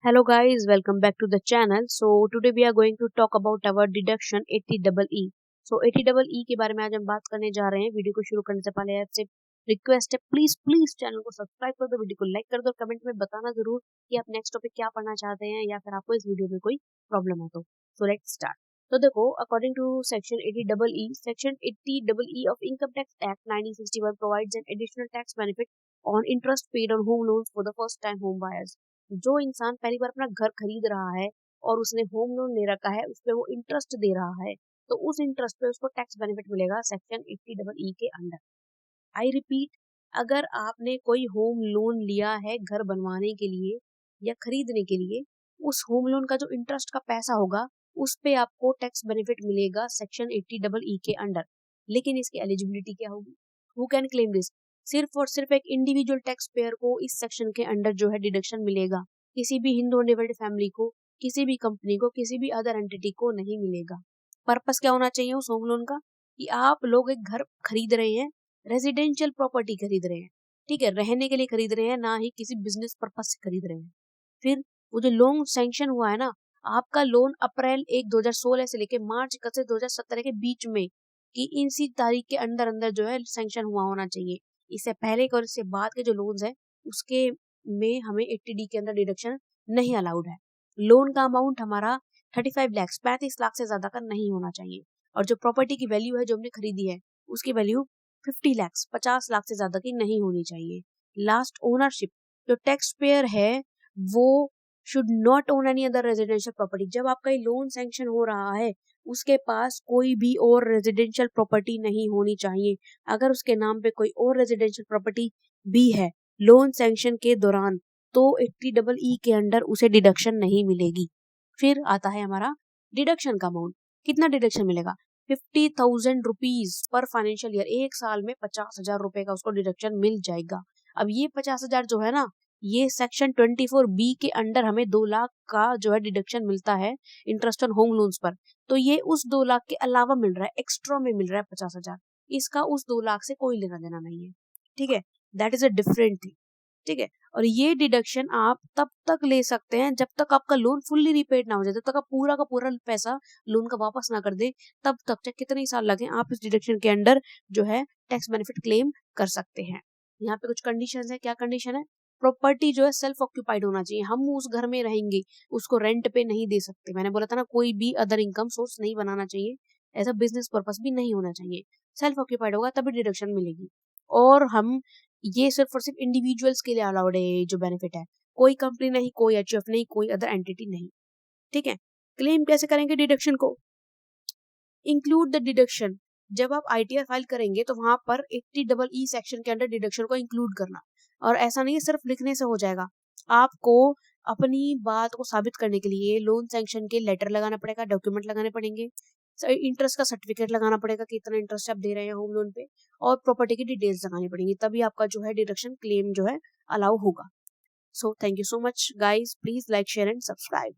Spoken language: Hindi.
Hello guys, welcome back to the channel. So today we are going to talk about our deduction 80EE. So 80EE के बारे में आज हम बात करने जा रहे हैं। वीडियो को शुरू करने से पहले आपसे रिक्वेस्ट है, प्लीज चैनल को सब्सक्राइब कर दो, वीडियो को लाइक कर दो, कमेंट में बताना जरूर कि आप नेक्स्ट टॉपिक क्या पढ़ना चाहते हैं या फिर आपको इस वीडियो में कोई प्रॉब्लम हो तो। So let's start. तो देखो, according to section 80EE, section 80EE of income tax act 1961 provides an additional tax benefit on interest paid on home loans for the first time home buyers. जो इंसान पहली बार अपना घर खरीद रहा है और उसने होम लोन ले रखा है, उस पर वो इंटरेस्ट दे रहा है, तो उस इंटरेस्ट पे उसको टैक्स बेनिफिट मिलेगा सेक्शन 80EE के अंडर। आई रिपीट, अगर आपने कोई होम लोन लिया है घर बनवाने के लिए या खरीदने के लिए, उस होम लोन का जो इंटरेस्ट का पैसा होगा उस पे आपको टैक्स बेनिफिट मिलेगा सेक्शन 80EE के अंडर। लेकिन इसकी एलिजिबिलिटी क्या होगी? Who can claim this? सिर्फ और सिर्फ एक इंडिविजुअल टैक्स पेयर को इस सेक्शन के अंडर जो है डिडक्शन मिलेगा। किसी भी हिंदू डिवाइडेड फैमिली को, किसी भी कंपनी को, किसी भी अदर एंटिटी को नहीं मिलेगा। पर्पस क्या होना चाहिए उस होम लोन का? कि आप लोग एक घर खरीद रहे हैं, रेजिडेंशियल प्रॉपर्टी खरीद रहे हैं, ठीक है, रहने के लिए खरीद रहे हैं, ना ही किसी बिजनेस पर्पस से खरीद रहे हैं। फिर वो जो लोन सैंक्शन हुआ है ना, आपका लोन अप्रैल 1 2016 से लेके मार्च 31 2017 के बीच में कि इसी तारीख के अंदर अंदर जो है सैंक्शन हुआ होना चाहिए। इससे पहले और इससे बाद के जो लोन्स है उसके में हमें 80D के अंदर डिडक्शन नहीं अलाउड है। लोन का अमाउंट हमारा 35 लाख 35 लाख से ज्यादा का नहीं होना चाहिए, और जो प्रॉपर्टी की वैल्यू है जो हमने खरीदी है उसकी वैल्यू 50 लाख 50 लाख से ज्यादा की नहीं होनी चाहिए। लास्ट ओनरशिप, जो टैक्स पेयर है वो should not own any other residential property. जब आपका ये लोन सैंक्शन हो रहा है उसके पास कोई भी और रेजिडेंशियल प्रॉपर्टी नहीं होनी चाहिए। अगर उसके नाम पे कोई और रेजिडेंशियल प्रॉपर्टी भी है लोन सैंक्शन के दौरान, तो 80EE के अंडर उसे डिडक्शन नहीं मिलेगी। फिर आता है हमारा डिडक्शन का अमाउंट। कितना डिडक्शन मिलेगा? 50,000 रुपीज पर फाइनेंशियल ईयर। एक साल में 50,000 रुपए का उसको डिडक्शन मिल जाएगा। अब ये 50,000 जो है ना, ये सेक्शन 24B के अंडर हमें 2 लाख का जो है डिडक्शन मिलता है इंटरेस्ट ऑन होम लोन्स पर। तो ये उस 2 लाख के अलावा मिल रहा है, एक्स्ट्रा में मिल रहा है 50,000। इसका उस 2 लाख से कोई लेना देना नहीं है, ठीक है। That is a different thing, ठीक है। और ये डिडक्शन आप तब तक ले सकते हैं जब तक आपका लोन फुल्ली रिपेड ना हो जाए, जब तक आप पूरा का पूरा पैसा लोन का वापस ना कर दे, तब तक चाहे कितने ही साल लगे आप इस डिडक्शन के अंडर जो है टैक्स बेनिफिट क्लेम कर सकते हैं। यहाँ पे कुछ कंडीशंस है। क्या कंडीशन है? प्रॉपर्टी जो है सेल्फ ऑक्यूपाइड होना चाहिए। हम उस घर में रहेंगे, उसको रेंट पे नहीं दे सकते। मैंने बोला था ना, कोई भी अदर इनकम सोर्स नहीं बनाना चाहिए, ऐसा बिजनेस पर्पस भी नहीं होना चाहिए। सेल्फ ऑक्यूपाइड होगा तभी डिडक्शन मिलेगी। और हम ये सिर्फ और सिर्फ इंडिविजुअल्स के लिए अलाउड है जो बेनिफिट है, कोई कंपनी नहीं, कोई एचयूएफ नहीं, कोई अदर एंटिटी नहीं, ठीक है। क्लेम कैसे करेंगे डिडक्शन को? Include the deduction. जब आप आईटीआर फाइल करेंगे तो वहां पर 80EE सेक्शन के अंडर डिडक्शन को इंक्लूड करना। और ऐसा नहीं है सिर्फ लिखने से हो जाएगा, आपको अपनी बात को साबित करने के लिए लोन सैंक्शन के लेटर लगाना पड़ेगा, डॉक्यूमेंट लगाने पड़ेंगे, इंटरेस्ट का सर्टिफिकेट लगाना पड़ेगा कि इतना इंटरेस्ट आप दे रहे हैं होम लोन पे, और प्रॉपर्टी की डिटेल्स लगानी पड़ेंगी, तभी आपका जो है डिडक्शन क्लेम जो है अलाउ होगा। So thank you so much guys, please like share and subscribe.